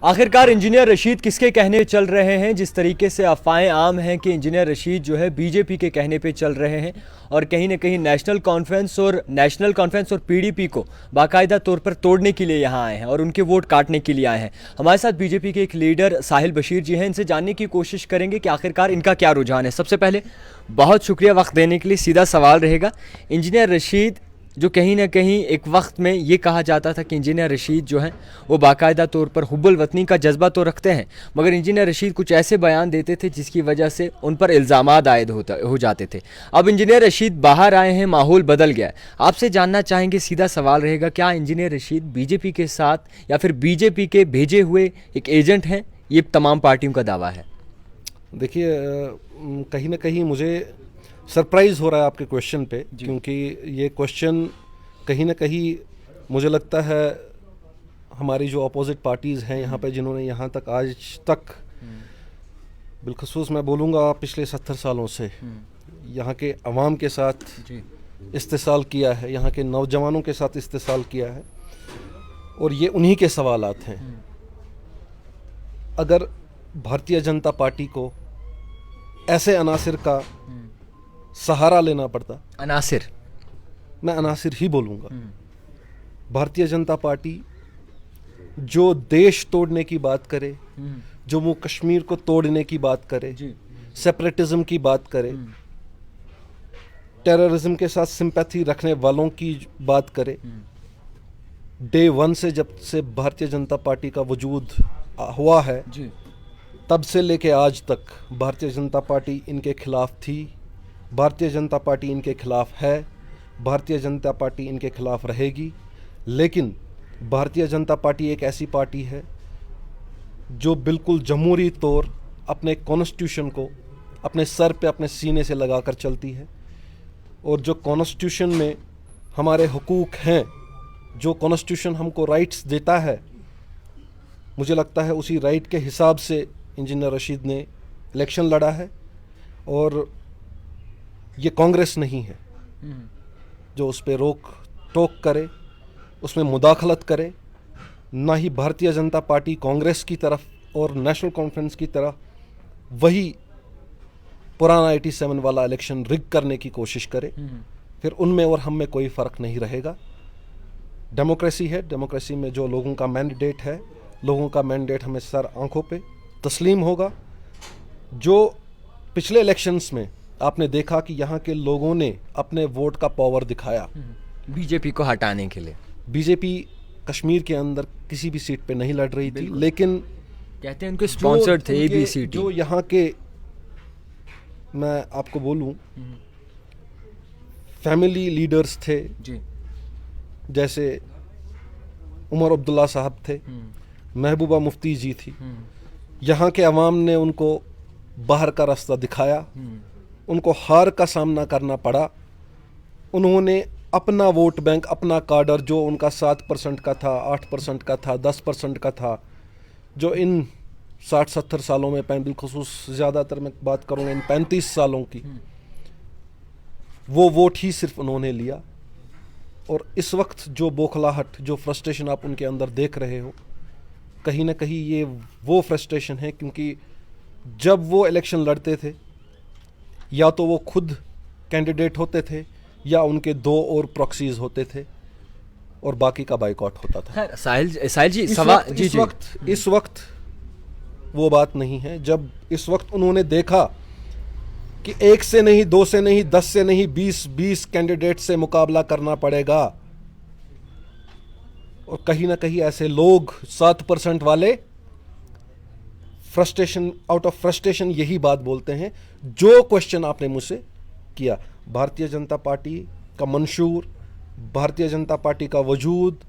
आखिरकार इंजीनियर रशीद किसके कहने चल रहे हैं? जिस तरीके से अफवाहें आम हैं कि इंजीनियर रशीद जो है बीजेपी के कहने पे चल रहे हैं और कहीं ना कहीं नेशनल कॉन्फ्रेंस और पीडीपी को बाकायदा तौर पर तोड़ने के लिए यहाँ आए हैं और उनके वोट काटने के लिए आए हैं। हमारे साथ बीजेपी के एक लीडर साहिल बशीर जी हैं, इनसे जानने की कोशिश करेंगे कि आखिरकार इनका क्या रुझान है। सबसे पहले बहुत शुक्रिया वक्त देने के लिए। सीधा सवाल रहेगा, इंजीनियर रशीद जो कहीं ना कहीं एक वक्त में ये कहा जाता था कि इंजीनियर रशीद जो हैं वो बाकायदा तौर पर हुब्बुल वतनी का जज्बा तो रखते हैं, मगर इंजीनियर रशीद कुछ ऐसे बयान देते थे जिसकी वजह से उन पर इल्ज़ामात आयद हो जाते थे। अब इंजीनियर रशीद बाहर आए हैं, माहौल बदल गया है। आपसे जानना चाहेंगे, सीधा सवाल रहेगा, क्या इंजीनियर रशीद बीजेपी के साथ या फिर बीजेपी के भेजे हुए एक एजेंट हैं? ये तमाम पार्टियों का दावा है। देखिए, कहीं ना कहीं मुझे सरप्राइज़ हो रहा है आपके क्वेश्चन पे, क्योंकि ये क्वेश्चन कहीं ना कहीं मुझे लगता है हमारी जो अपोजिट पार्टीज़ हैं यहाँ पे, जिन्होंने यहाँ तक आज तक बिलखसूस मैं बोलूँगा पिछले 70 सालों से यहाँ के अवाम के साथ इस्तेसाल किया है, यहाँ के नौजवानों के साथ इस्तेसाल किया है, और ये उन्हीं के सवालात हैं। अगर भारतीय जनता पार्टी को ऐसे अनासिर का सहारा लेना पड़ता, मैं अनासिर ही बोलूँगा, भारतीय जनता पार्टी जो देश तोड़ने की बात करे, जम्मू कश्मीर को तोड़ने की बात करे, सेपरेटिज्म की बात करे, टेररिज्म के साथ सिंपैथी रखने वालों की बात करे, डे वन से जब से भारतीय जनता पार्टी का वजूद हुआ है तब से लेके आज तक भारतीय जनता पार्टी इनके खिलाफ थी, भारतीय जनता पार्टी इनके खिलाफ है, भारतीय जनता पार्टी इनके खिलाफ रहेगी। लेकिन भारतीय जनता पार्टी एक ऐसी पार्टी है जो बिल्कुल जमहूरी तौर अपने कॉन्स्टिट्यूशन को अपने सर पे अपने सीने से लगाकर चलती है, और जो कॉन्स्टिट्यूशन में हमारे हुकूक हैं, जो कॉन्स्टिट्यूशन हमको राइट्स देता है, मुझे लगता है उसी राइट के हिसाब से इंजीनियर रशीद ने इलेक्शन लड़ा है। और ये कांग्रेस नहीं है जो उस पर रोक टोक करे, उसमें मुदाखलत करे, ना ही भारतीय जनता पार्टी कांग्रेस की तरफ और नेशनल कॉन्फ्रेंस की तरफ वही पुराना 87 वाला इलेक्शन रिग करने की कोशिश करे। फिर उनमें और हम में कोई फ़र्क नहीं रहेगा। डेमोक्रेसी है, डेमोक्रेसी में जो लोगों का मैंडेट है, लोगों का मैंडेट हमें सर आंखों पे तस्लीम होगा। जो पिछले इलेक्शंस में आपने देखा कि यहाँ के लोगों ने अपने वोट का पावर दिखाया बीजेपी को हटाने के लिए। बीजेपी कश्मीर के अंदर किसी भी सीट पे नहीं लड़ रही थी, लेकिन कहते हैं उनके स्पॉन्सर्ड थे एबीसी, जो यहाँ के, मैं आपको बोलूँ, फैमिली लीडर्स थे जी, जैसे उमर अब्दुल्ला साहब थे, महबूबा मुफ्ती जी थी। यहाँ के अवाम ने उनको बाहर का रास्ता दिखाया, उनको हार का सामना करना पड़ा। उन्होंने अपना वोट बैंक, अपना काडर जो उनका 7% का था, 8% का था, 10% का था, जो इन 60-70 सालों में, बिलखुसूस ज़्यादातर मैं बात करूँगा इन 35 सालों की, वो वोट ही सिर्फ उन्होंने लिया। और इस वक्त जो बौखलाहट, जो फ्रस्ट्रेशन आप उनके अंदर देख रहे हो, कहीं ना कहीं ये वो फ्रस्ट्रेशन है, क्योंकि जब वो इलेक्शन लड़ते थे या तो वो खुद कैंडिडेट होते थे या उनके 2 और प्रॉक्सीज होते थे और बाकी का बाइकआउट होता था। साहिल जी, इस वक्त वो बात नहीं है। जब इस वक्त उन्होंने देखा कि 1 से नहीं, 2 से नहीं, 10 से नहीं, 20 कैंडिडेट से मुकाबला करना पड़ेगा, और कहीं ना कहीं ऐसे लोग 7% वाले फ्रस्ट्रेशन, आउट ऑफ फ्रस्ट्रेशन यही बात बोलते हैं। जो क्वेश्चन आपने मुझसे किया, भारतीय जनता पार्टी का मंशूर, भारतीय जनता पार्टी का वजूद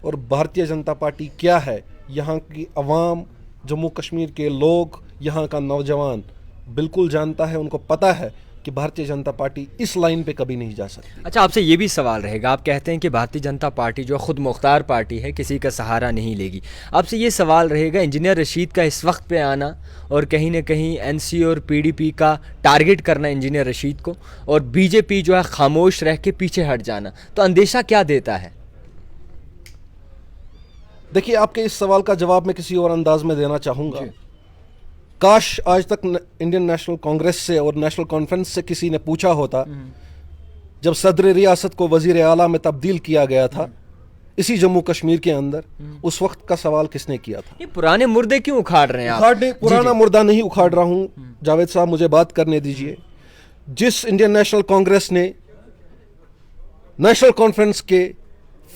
और भारतीय जनता पार्टी क्या है, यहाँ की अवाम, जम्मू कश्मीर के लोग, यहाँ का नौजवान बिल्कुल जानता है। उनको पता है कि भारतीय जनता पार्टी इस लाइन पे कभी नहीं जा सकती। अच्छा, आपसे ये भी सवाल रहेगा, आप कहते हैं कि भारतीय जनता पार्टी जो खुद मुख्तार पार्टी है, किसी का सहारा नहीं लेगी। आपसे ये सवाल रहेगा, इंजीनियर रशीद का इस वक्त पे आना और कहीं ना कहीं एनसी और पीडीपी का टारगेट करना इंजीनियर रशीद को, और बीजेपी जो है खामोश रह के पीछे हट जाना, तो अंदेशा क्या देता है? देखिए, आपके इस सवाल का जवाब मैं किसी और अंदाज में देना चाहूँगा। काश आज तक इंडियन नेशनल कांग्रेस से और नेशनल कॉन्फ्रेंस से किसी ने पूछा होता, जब सदर रियासत को वजीर आला में तब्दील किया गया था इसी जम्मू कश्मीर के अंदर, उस वक्त का सवाल किसने किया था। ये पुराने मुर्दे क्यों उखाड़ रहे हैं आप? पुराना मुर्दा नहीं उखाड़ रहा हूँ जावेद साहब, मुझे बात करने दीजिए। जिस इंडियन नेशनल कांग्रेस ने नेशनल कॉन्फ्रेंस के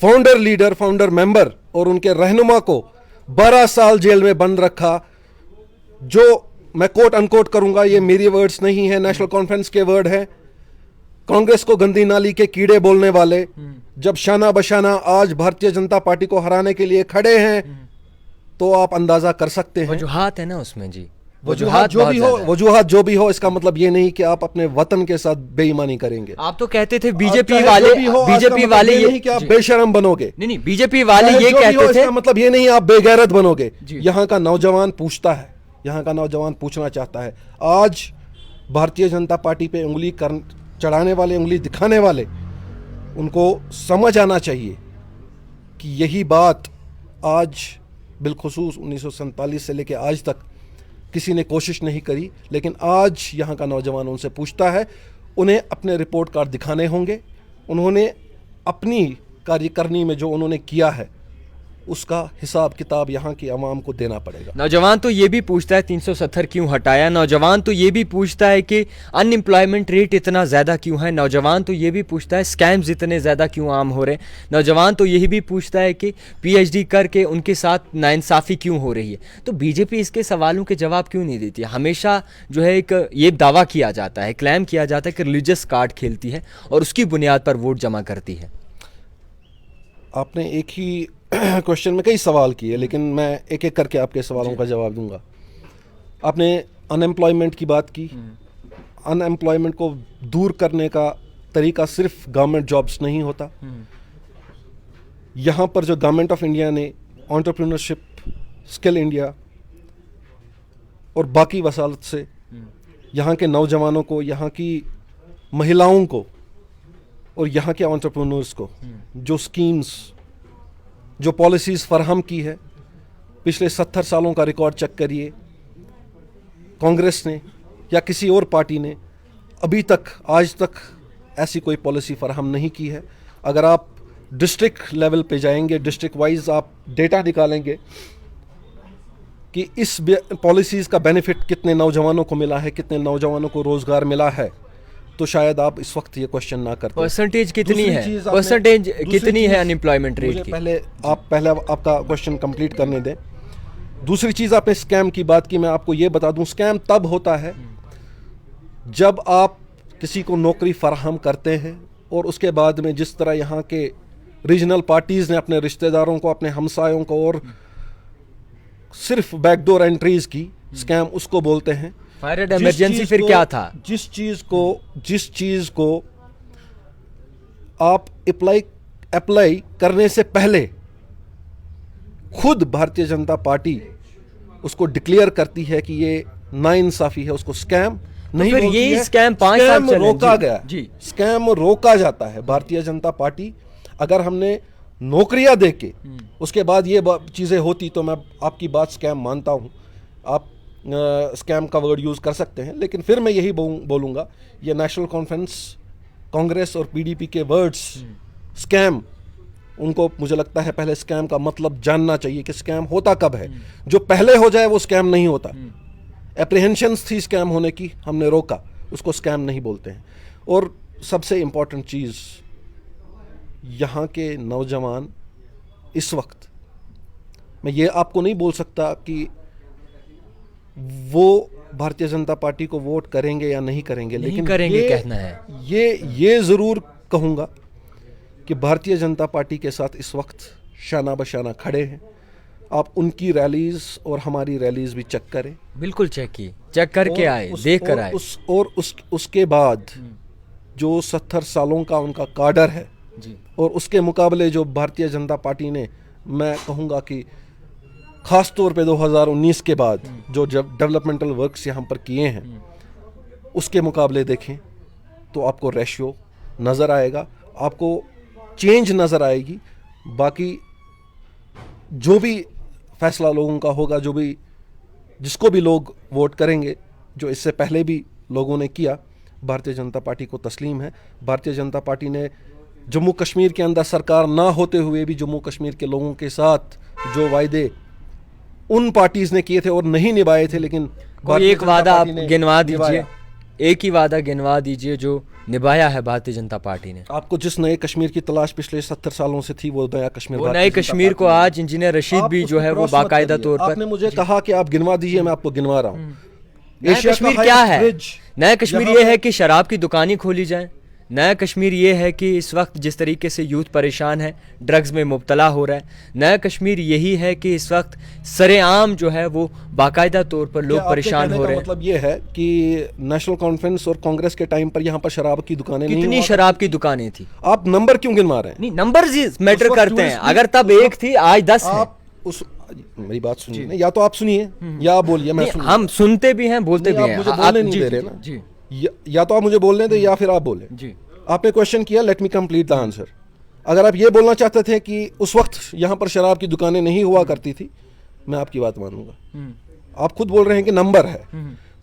फाउंडर लीडर, फाउंडर मेंबर और उनके रहनुमा को 12 साल जेल में बंद रखा, जो मैं कोट अनकोट करूंगा, ये मेरी वर्ड्स नहीं है, नेशनल कॉन्फ्रेंस के वर्ड है, कांग्रेस को गंदी नाली के कीड़े बोलने वाले जब शाना बशाना आज भारतीय जनता पार्टी को हराने के लिए खड़े हैं, तो आप अंदाजा कर सकते हैं। वजूहात है ना उसमें जी, वजूहात जो भी हो, इसका मतलब ये नहीं कि आप अपने वतन के साथ बेईमानी करेंगे। आप तो कहते थे बीजेपी वाले ये नहीं कि आप बेशरम बनोगे, नहीं बीजेपी वाले ये कहते थे, इसका मतलब ये नहीं आप बेगैरत बनोगे। यहाँ का नौजवान पूछता है, यहाँ का नौजवान पूछना चाहता है। आज भारतीय जनता पार्टी पे उंगली चढ़ाने वाले, उंगली दिखाने वाले, उनको समझ आना चाहिए कि यही बात आज बिलखुसूस 1947 से लेकर आज तक किसी ने कोशिश नहीं करी, लेकिन आज यहाँ का नौजवान उनसे पूछता है। उन्हें अपने रिपोर्ट कार्ड दिखाने होंगे, उन्होंने अपनी कार्यकारिणी में जो उन्होंने किया है उसका हिसाब किताब यहाँ की आवाम को देना पड़ेगा। नौजवान तो ये भी पूछता है 370 क्यों हटाया, नौजवान तो ये भी पूछता है कि अनएम्प्लॉयमेंट रेट इतना ज़्यादा क्यों है, नौजवान तो ये भी पूछता है स्कैम्स इतने ज़्यादा क्यों आम हो रहे हैं, नौजवान तो यही भी पूछता है कि पीएचडी करके उनके साथ नाइंसाफ़ी क्यों हो रही है। तो बीजेपी इसके सवालों के जवाब क्यों नहीं देती? हमेशा जो है एक ये दावा किया जाता है, क्लेम किया जाता है कि रिलीजियस कार्ड खेलती है और उसकी बुनियाद पर वोट जमा करती है। आपने एक ही क्वेश्चन में कई सवाल किए, लेकिन मैं एक एक करके आपके सवालों का जवाब दूंगा। आपने अनएम्प्लॉयमेंट की बात की। अनएम्प्लॉयमेंट को दूर करने का तरीका सिर्फ गवर्नमेंट जॉब्स नहीं होता। यहाँ पर जो गवर्नमेंट ऑफ इंडिया ने एंटरप्रेन्योरशिप, स्किल इंडिया और बाकी वसालत से यहाँ के नौजवानों को, यहाँ की महिलाओं को और यहाँ के एंटरप्रेन्योर्स को जो स्कीम्स, जो पॉलिसीज़ फराहम की है, पिछले 70 सालों का रिकॉर्ड चेक करिए, कांग्रेस ने या किसी और पार्टी ने अभी तक, आज तक ऐसी कोई पॉलिसी फराहम नहीं की है। अगर आप डिस्ट्रिक्ट लेवल पे जाएंगे, डिस्ट्रिक्ट वाइज आप डेटा निकालेंगे कि इस पॉलिसीज़ का बेनिफिट कितने नौजवानों को मिला है, कितने नौजवानों को रोज़गार मिला है, तो शायद आप इस वक्त ये क्वेश्चन ना करते। परसेंटेज कितनी है, परसेंटेज कितनी है अनएम्प्लॉयमेंट रेट की? पहले आपका क्वेश्चन कंप्लीट करने दें। दूसरी चीज़, आपने स्कैम की बात की, मैं आपको ये बता दूं, स्कैम तब होता है जब आप किसी को नौकरी फराहम करते हैं और उसके बाद में जिस तरह यहाँ के रीजनल पार्टीज़ ने अपने रिश्तेदारों को, अपने हमसायों को और सिर्फ बैकडोर एंट्रीज की, स्कैम उसको बोलते हैं। फायर इमरजेंसी फिर क्या था? जिस चीज को आप अप्लाई करने से पहले खुद भारतीय जनता पार्टी उसको डिक्लेयर करती है कि ये नाइंसाफी है, उसको स्कैम नहीं बोलती है। ये स्कैम 5 साल चले, रोका गया जी, स्कैम रोका जाता है। भारतीय जनता पार्टी, अगर हमने नौकरियां देके उसके बाद ये चीजें होती तो मैं आपकी बात स्कैम मानता हूं। आप स्कैम का वर्ड यूज़ कर सकते हैं, लेकिन फिर मैं यही बोलूँगा, ये नेशनल कॉन्फ्रेंस, कांग्रेस और पीडीपी के वर्ड्स स्कैम, उनको मुझे लगता है पहले स्कैम का मतलब जानना चाहिए कि स्कैम होता कब है। जो पहले हो जाए वो स्कैम नहीं होता। एप्रीहेंशंस थी स्कैम होने की, हमने रोका, उसको स्कैम नहीं बोलते हैं। और सबसे इम्पॉर्टेंट चीज़, यहाँ के नौजवान इस वक्त, मैं ये आपको नहीं बोल सकता कि वो भारतीय जनता पार्टी को वोट करेंगे या नहीं करेंगे, लेकिन करेंगे कहना है, ये ज़रूर कहूँगा कि भारतीय जनता पार्टी के साथ इस वक्त शाना बशाना खड़े हैं। आप उनकी रैलीज और हमारी रैलीज भी चेक करें। बिल्कुल चेक करके आए, देख कर आए। उसके बाद जो 70 सालों का उनका काडर है जी, और उसके मुकाबले जो भारतीय जनता पार्टी ने, मैं कहूँगा कि ख़ास तौर पे 2019 के बाद जो डेवलपमेंटल वर्क्स यहाँ पर किए हैं, उसके मुकाबले देखें तो आपको रेशियो नज़र आएगा, आपको चेंज नज़र आएगी। बाकी जो भी फैसला लोगों का होगा, जो भी जिसको भी लोग वोट करेंगे, जो इससे पहले भी लोगों ने किया, भारतीय जनता पार्टी को तस्लीम है। भारतीय जनता पार्टी ने जम्मू कश्मीर के अंदर सरकार ना होते हुए भी जम्मू कश्मीर के लोगों के साथ जो वायदे उन पार्टीज ने किए थे और नहीं निभाए थे, लेकिन कोई एक वादा आप गिनवा दीजिए, निभाया। एक ही वादा गिनवा दीजिए जो निभाया है भारतीय जनता पार्टी ने। आपको जिस नए कश्मीर की तलाश पिछले 70 सालों से थी, वो नया कश्मीर, वो नए कश्मीर को आज इंजीनियर रशीद भी जो है वो बाकायदा तौर पर, आपने मुझे कहा कि आप गिनवा दीजिए, मैं आपको गिनवा रहा हूँ। नया कश्मीर क्या है? नया कश्मीर ये है कि शराब की दुकानें खोली जाएं। नया कश्मीर ये है कि इस वक्त जिस तरीके से यूथ परेशान है, ड्रग्स में मुब्तला हो रहा है। नया कश्मीर यही है कि इस वक्त सरेआम जो है वो बाकायदा तौर पर लोग परेशान हो रहे हैं। मतलब ये है कि नेशनल कॉन्फ्रेंस और कांग्रेस के टाइम पर यहाँ पर शराब की दुकानें नहीं, कितनी शराब की दुकानें थी? आप नंबर क्यों गिनवा रहे हैं? नहीं, नंबर मैटर करते हैं। अगर तब एक थी, आज 10 है। आप उस मेरी बात सुनिए ना, या तो आप सुनिए या आप बोलिए, मैं हम सुनते भी हैं, बोलते भी हैं। मुझे बोलने नहीं दे रहे ना जी। या तो आप मुझे बोलने दे या फिर आप बोले जी। आपने क्वेश्चन किया, let me complete the answer. अगर आप ये बोलना चाहते थे कि उस वक्त यहाँ पर शराब की दुकानें नहीं हुआ करती थी, मैं आपकी बात मानूंगा। आप खुद बोल रहे हैं कि नंबर है,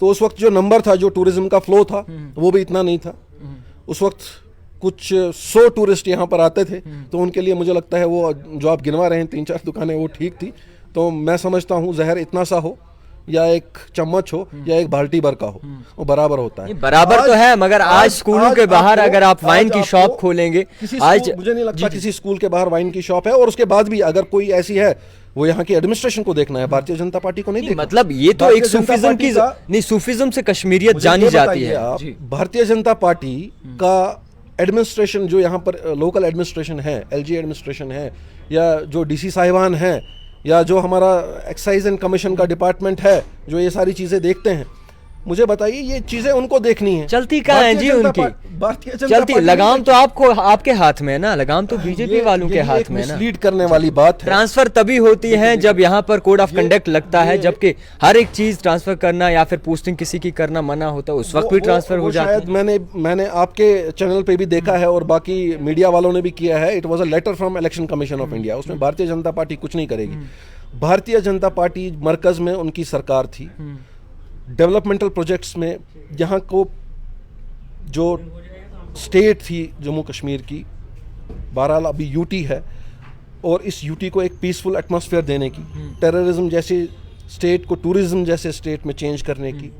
तो उस वक्त जो नंबर था, जो टूरिज्म का फ्लो था, वो भी इतना नहीं था। उस वक्त कुछ 100 टूरिस्ट यहाँ पर आते थे, तो उनके लिए मुझे लगता है वो जो आप गिनवा रहे हैं 3-4 दुकानें, वो ठीक थी। तो मैं समझता हूँ जहर इतना सा हो या एक चम्मच हो या एक बाल्टी भर का हो, वो बराबर होता है। बराबर तो है, मगर आज स्कूलों के बाहर अगर आप वाइन की शॉप खोलेंगे, आज मुझे नहीं लगता किसी स्कूल के बाहर वाइन की शॉप है। और उसके बाद भी अगर कोई ऐसी है, वो यहाँ की एडमिनिस्ट्रेशन को देखना है, भारतीय जनता पार्टी को नहीं देखना। मतलब ये तो एक सूफिज्म की नहीं, सूफिज्म से कश्मीरियत जानी जाती है। भारतीय जनता पार्टी का एडमिनिस्ट्रेशन जो यहाँ पर लोकल एडमिनिस्ट्रेशन है, एलजी एडमिनिस्ट्रेशन है, या जो डीसी साहिबान है, या जो हमारा एक्साइज एंड कमीशन का डिपार्टमेंट है, जो ये सारी चीजें देखते हैं, मुझे बताइए ये चीजें उनको देखनी है। चलती कहाँ है जी उनकी? भारतीय जनता चलती, लगाम तो आपको, आपके हाथ में है ना, लगाम तो बीजेपी वालों के हाथ में है ना। लीड करने वाली बात है। ट्रांसफर तभी होती है जब यहाँ पर कोड ऑफ कंडक्ट लगता है, जबकि हर एक चीज ट्रांसफर करना या फिर पोस्टिंग किसी की करना मना होता है, उस वक्त भी ट्रांसफर हो जाता है। शायद मैंने आपके चैनल पे भी देखा है और बाकी मीडिया वालों ने भी किया है। It was a letter from Election Commission of India. उसमें भारतीय जनता पार्टी कुछ नहीं करेगी। भारतीय जनता पार्टी मरकज में उनकी सरकार थी। डेवलपमेंटल प्रोजेक्ट्स में यहाँ को जो स्टेट थी जम्मू कश्मीर की, बहरहाल अभी यूटी है, और इस यूटी को एक पीसफुल एटमॉस्फेयर देने की, टेररिज्म जैसे स्टेट को टूरिज्म जैसे स्टेट में चेंज करने की,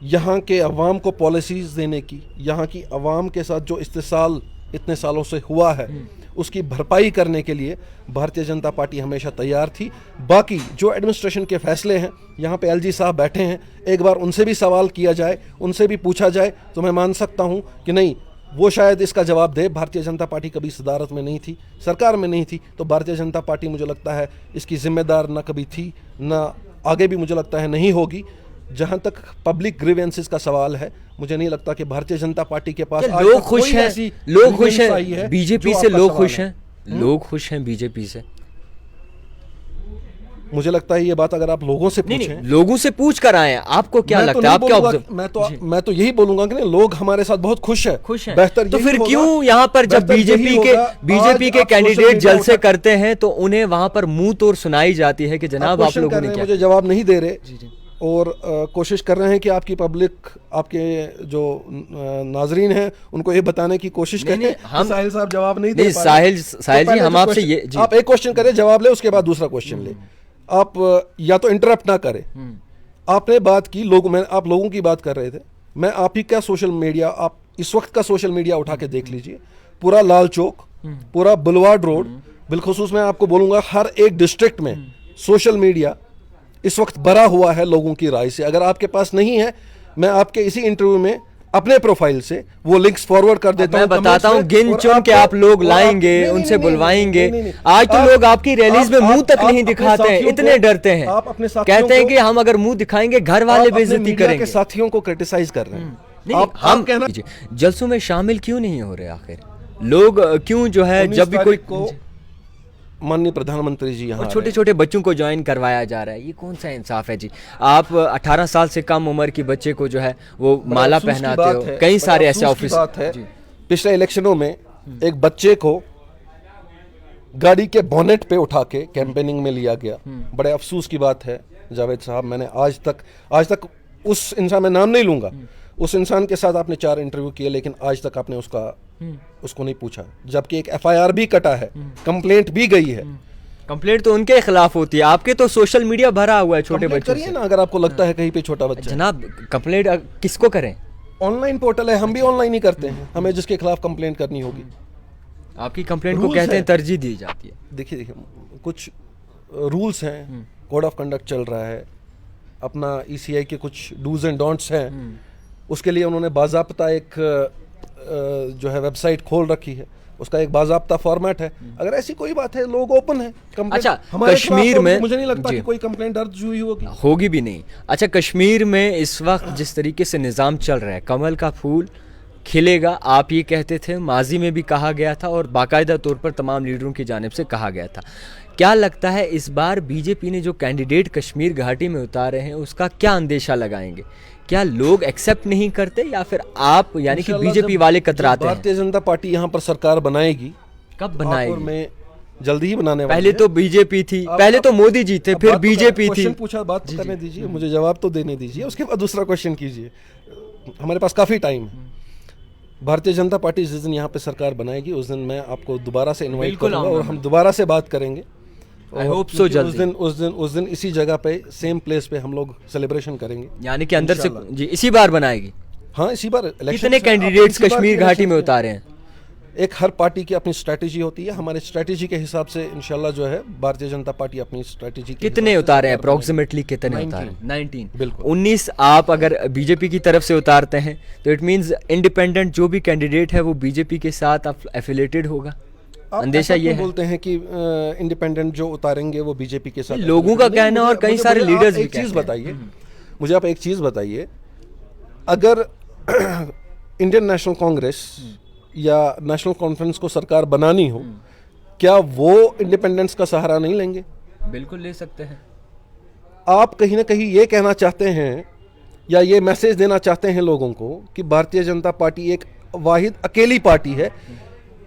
यहाँ के अवाम को पॉलिसीज देने की, यहाँ की अवाम के साथ जो इस्तेसाल इतने सालों से हुआ है उसकी भरपाई करने के लिए भारतीय जनता पार्टी हमेशा तैयार थी। बाकी जो एडमिनिस्ट्रेशन के फैसले हैं, यहाँ पे एलजी साहब बैठे हैं, एक बार उनसे भी सवाल किया जाए, उनसे भी पूछा जाए, तो मैं मान सकता हूँ कि नहीं, वो शायद इसका जवाब दे। भारतीय जनता पार्टी कभी सदारत में नहीं थी, सरकार में नहीं थी, तो भारतीय जनता पार्टी मुझे लगता है इसकी जिम्मेदार ना कभी थी, ना आगे भी मुझे लगता है नहीं होगी। जहां तक पब्लिक ग्रीवेंसेस का सवाल है, मुझे नहीं लगता कि भारतीय जनता पार्टी के पास लोग खुश हैं, लोग खुश हैं बीजेपी से, लोग खुश हैं, लोग खुश हैं बीजेपी से। मुझे लगता है ये बात अगर आप लोगों से पूछें, लोगों से पूछ कर आए, आपको क्या लगता है? आप क्या मैं तो यही बोलूंगा कि लोग हमारे साथ बहुत खुश है। बेहतर तो फिर क्यों यहाँ पर जब बीजेपी के कैंडिडेट जलसे करते हैं तो उन्हें वहां पर मुंह तोड़ सुनाई जाती है कि जनाब आप लोगों ने क्या? मुझे जवाब नहीं दे रहे और कोशिश कर रहे हैं कि आपकी पब्लिक, आपके जो नाजरीन हैं, उनको ये बताने की कोशिश करें। हम साहिल साहब जवाब नहीं दे पा रहे। साहिल जी, हम आपसे ये जी, आप एक क्वेश्चन करें, जवाब ले, उसके बाद दूसरा क्वेश्चन ले। आप या तो इंटरप्ट ना करें। आपने बात की आप लोगों की बात कर रहे थे। मैं आप ही का सोशल मीडिया, आप इस वक्त का सोशल मीडिया उठा के देख लीजिए। पूरा लाल चौक, पूरा बुलवार्ड रोड, बिलखुसूस मैं आपको बोलूंगा हर एक डिस्ट्रिक्ट में सोशल मीडिया इस वक्त भरा हुआ है लोगों की राय से। अगर आपके पास नहीं है, मैं आपके इसी इंटरव्यू में अपने प्रोफाइल से वो लिंक्स फॉरवर्ड कर देता हूं। मैं बताता हूं, गिन चुन के आप लोग लाएंगे, उनसे बुलवाएंगे। आज तो लोग आपकी रैलीज में मुंह तक नहीं दिखाते हैं, इतने डरते हैं। आप अपने कहते हैं कि हम अगर मुंह दिखाएंगे घर वाले बेइज्जती करेंगे। साथियों को क्रिटिसाइज कर रहे हैं। हम कहना जलसों में शामिल क्यों नहीं हो रहे? आखिर लोग क्यों जो है, जब भी कोई माननीय प्रधानमंत्री जी यहाँ, छोटे छोटे बच्चों को ज्वाइन करवाया जा रहा है, ये कौन सा इंसाफ है जी? आप 18 साल से कम उम्र की बच्चे को जो है वो माला पहनाते हो। कई सारे ऐसे ऑफिस है। पिछले इलेक्शनों में एक बच्चे को गाड़ी के बोनेट पे उठा के कैंपेनिंग में लिया गया। बड़े अफसोस की बात है जावेद साहब, मैंने आज तक उस इंसान, में नाम नहीं लूंगा, उस इंसान के साथ आपने 4 इंटरव्यू किए, लेकिन आज तक आपने उसको नहीं पूछा, जबकि एक FIR भी कटा है, कंप्लेंट भी गई है। कंप्लेंट तो उनके खिलाफ होती है, आपके तो सोशल मीडिया भरा हुआ है छोटे बच्चों करिए ना, अगर आपको लगता है कहीं पे छोटा बच्चा। जनाब कंप्लेंट किसको करें? ऑनलाइन पोर्टल है, हम भी ऑनलाइन ही करते हैं, हमें जिसके खिलाफ कंप्लेंट करनी होगी। आपकी कंप्लेंट को कहते हैं तरजीह दी जाती है। देखिए कुछ रूल्स हैं, कोड ऑफ कंडक्ट चल रहा है, अपना ECI के कुछ डूज एंड डोंट्स हैं, उसके लिए उन्होंने बाज़ाब्ता एक जो है वेबसाइट खोल रखी है, उसका एक बाज़ाब्ता फॉर्मेट है। अगर ऐसी कोई बात है, लोग ओपन है। अच्छा, कश्मीर में मुझे नहीं लगता कि कोई कंप्लेंट दर्ज हुई होगी भी नहीं। अच्छा, कश्मीर में इस वक्त जिस तरीके से निज़ाम चल रहा है, कमल का फूल खिलेगा आप ये कहते थे, माजी में भी कहा गया था और बाकायदा तौर पर तमाम लीडरों की जानिब से कहा गया था। क्या लगता है इस बार बीजेपी ने जो कैंडिडेट कश्मीर घाटी में उतारे हैं उसका क्या अंदेशा लगाएंगे? क्या लोग एक्सेप्ट नहीं करते या फिर आप यानी कि बीजेपी वाले कतराते हैं? भारतीय जनता पार्टी यहाँ पर सरकार बनाएगी। कब बनाएगी? मैं जल्दी ही बनाने पहले तो बीजेपी थी, पहले तो मोदी जी थे, फिर बीजेपी थी। पूछा, बात करने दीजिए, मुझे जवाब तो देने दीजिए, उसके बाद दूसरा क्वेश्चन कीजिए, हमारे पास काफी टाइम है। भारतीय जनता पार्टी जिस दिन यहाँ पे सरकार बनाएगी उस दिन मैं आपको दोबारा से इनवाइट करूंगा और हम दोबारा से बात करेंगे। आई होप सो जल्दी। उस दिन इसी जगह पे, सेम प्लेस पे हम लोग सेलिब्रेशन करेंगे। यानी कि अंदर से जी इसी बार बनाएगी। हाँ, इसी बार। कितने कैंडिडेट्स कश्मीर घाटी में उतारे हैं? एक हर पार्टी की अपनी स्ट्रेटेजी होती है, हमारे स्ट्रेटेजी के हिसाब से इंशाल्लाह जो है भारतीय जनता पार्टी अपनी स्ट्रेटेजी। कितने उतारे हैं अप्रोक्सीमेटली? कितने उतारे? 19। बिल्कुल। 19 आप अगर बीजेपी की तरफ से उतारते हैं तो इट मींस इंडिपेंडेंट जो भी कैंडिडेट है वो बीजेपी के साथ एफिलेटेड होगा। अंदेशा ये बोलते हैं कि इंडिपेंडेंट जो उतारेंगे वो बीजेपी के साथ। लोगों का कहना और कई सारे लीडर्स भी। एक चीज बताइए मुझे, आप एक चीज बताइए, अगर इंडियन नेशनल कांग्रेस या नेशनल कॉन्फ्रेंस को सरकार बनानी हो, क्या वो इंडिपेंडेंस का सहारा नहीं लेंगे? बिल्कुल ले सकते हैं। आप कहीं ना कहीं ये कहना चाहते हैं या ये मैसेज देना चाहते हैं लोगों को कि भारतीय जनता पार्टी एक वाहिद अकेली पार्टी है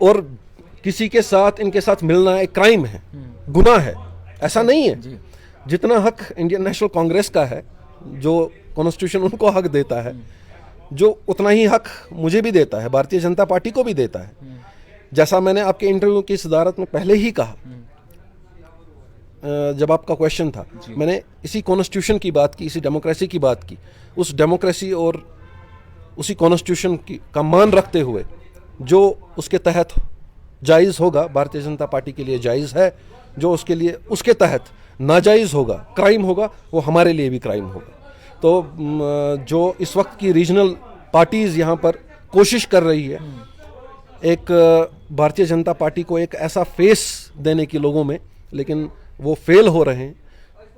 और किसी के साथ, इनके साथ मिलना एक क्राइम है, गुनाह है। ऐसा नहीं है। जितना हक इंडियन नेशनल कांग्रेस का है, जो कॉन्स्टिट्यूशन उनको हक देता है, जो उतना ही हक मुझे भी देता है, भारतीय जनता पार्टी को भी देता है। जैसा मैंने आपके इंटरव्यू की सदारत में पहले ही कहा, जब आपका क्वेश्चन था, मैंने इसी कॉन्स्टिट्यूशन की बात की, इसी डेमोक्रेसी की बात की। उस डेमोक्रेसी और उसी कॉन्स्टिट्यूशन की का मान रखते हुए जो उसके तहत जायज़ होगा, भारतीय जनता पार्टी के लिए जायज़ है। जो उसके लिए, उसके तहत नाजायज़ होगा, क्राइम होगा, वो हमारे लिए भी क्राइम होगा। तो जो इस वक्त की रीजनल पार्टीज़ यहाँ पर कोशिश कर रही है एक भारतीय जनता पार्टी को एक ऐसा फेस देने की लोगों में, लेकिन वो फेल हो रहे हैं,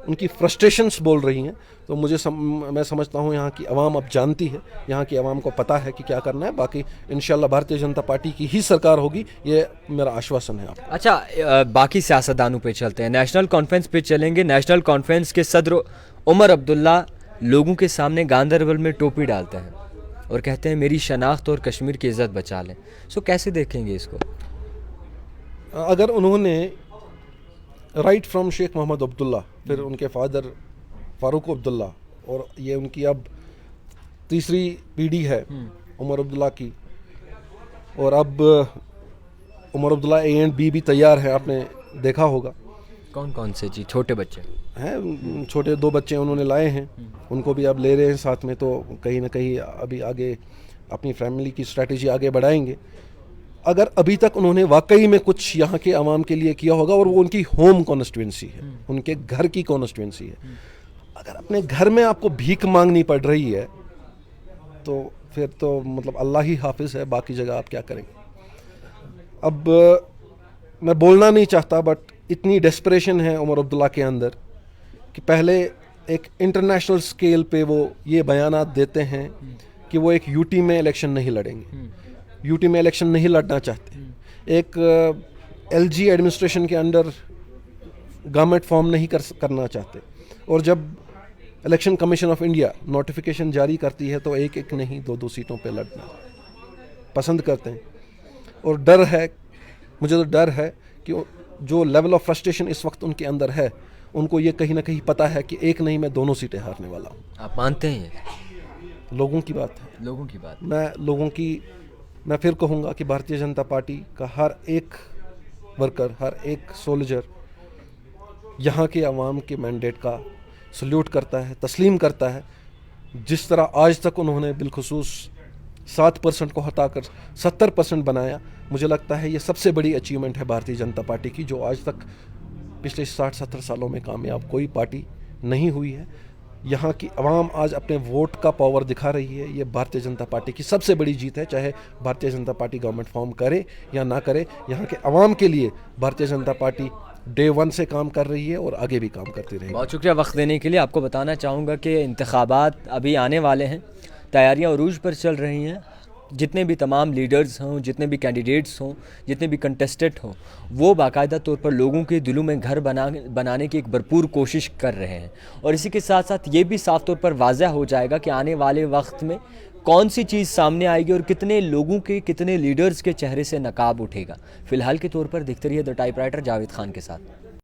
उनकी फ्रस्ट्रेशंस बोल रही हैं। तो मैं समझता हूँ यहाँ की आवाम अब जानती है, यहाँ की आवाम को पता है कि क्या करना है। बाकी इंशाल्लाह भारतीय जनता पार्टी की ही सरकार होगी, ये मेरा आश्वासन है आपको। अच्छा, बाकी सियासतदानों पे चलते हैं, नेशनल कॉन्फ्रेंस पे चलेंगे। नेशनल कॉन्फ्रेंस के सदर उमर अब्दुल्ला लोगों के सामने गांदरबल में टोपी डालते हैं और कहते हैं मेरी शनाख्त और कश्मीर की इज़्ज़त बचा लें। सो कैसे देखेंगे इसको? अगर उन्होंने राइट फ्रॉम शेख मोहम्मद अब्दुल्ला, फिर उनके फादर फारूक अब्दुल्ला, और ये उनकी अब तीसरी पीढ़ी है उमर अब्दुल्ला की, और अब Omar Abdullah A and B भी तैयार है। आपने देखा होगा। कौन कौन से? जी, छोटे बच्चे हैं, छोटे 2 बच्चे उन्होंने लाए हैं, उनको भी अब ले रहे हैं साथ में। तो कहीं ना कहीं अभी आगे अपनी फैमिली की स्ट्रैटेजी आगे बढ़ाएंगे। अगर अभी तक उन्होंने वाकई में कुछ यहाँ के आवाम के लिए किया होगा, और वो उनकी होम कॉन्स्टिट्यूंसी है, उनके घर की कॉन्स्टिट्यूंसी है, अगर अपने घर में आपको भीख मांगनी पड़ रही है तो फिर तो मतलब अल्लाह ही हाफिज़ है, बाकी जगह आप क्या करेंगे। अब मैं बोलना नहीं चाहता, बट इतनी डेस्परेशन है उमर अब्दुल्ला के अंदर कि पहले एक इंटरनेशनल स्केल पे वो ये बयानात देते हैं कि वो एक यूटी में इलेक्शन नहीं लड़ेंगे, यूटी में इलेक्शन नहीं लड़ना चाहते, एक LG एडमिनिस्ट्रेशन के अंडर गवर्नमेंट फॉर्म नहीं करना चाहते, और जब election Commission of India notification जारी करती है तो एक नहीं 2 सीटों पे लड़ना पसंद करते हैं। और डर है, मुझे तो डर है कि जो लेवल ऑफ फ्रस्ट्रेशन इस वक्त उनके अंदर है, उनको ये कहीं ना कहीं पता है कि एक नहीं मैं दोनों सीटें हारने वाला हूँ। आप मानते हैं? लोगों की बात है, लोगों की बात। मैं फिर कहूँगा कि भारतीय जनता पार्टी का हर एक वर्कर, हर एक सोल्जर यहाँ के अवाम के मैंडेट का सल्यूट करता है, तस्लीम करता है। जिस तरह आज तक उन्होंने बिलखुसूस 7% को हटाकर 70% बनाया, मुझे लगता है ये सबसे बड़ी अचीवमेंट है भारतीय जनता पार्टी की, जो आज तक पिछले 60-70 सालों में कामयाब कोई पार्टी नहीं हुई है। यहाँ की आवाम आज अपने वोट का पावर दिखा रही है। ये भारतीय जनता पार्टी की सबसे बड़ी जीत है, चाहे Bharatiya Janata party government form करे या ना करे। यहाँ के आवाम के लिए भारतीय जनता पार्टी डे 1 से काम कर रही है और आगे भी काम करती रहेगी। बहुत शुक्रिया वक्त देने के लिए। आपको बताना चाहूँगा कि इंतखाबात अभी आने वाले हैं, तैयारियां उरूज पर चल रही हैं। जितने भी तमाम लीडर्स हों, जितने भी कैंडिडेट्स हों, जितने भी कंटेस्टेंट हों, वो बाकायदा तौर पर लोगों के दिलों में घर बनाने की एक भरपूर कोशिश कर रहे हैं। और इसी के साथ साथ ये भी साफ तौर पर वाज़ह हो जाएगा कि आने वाले वक्त में कौन सी चीज़ सामने आएगी और कितने लोगों के, कितने लीडर्स के चेहरे से नकाब उठेगा। फ़िलहाल के तौर पर देखते रहिए द टाइपराइटर जावेद खान के साथ।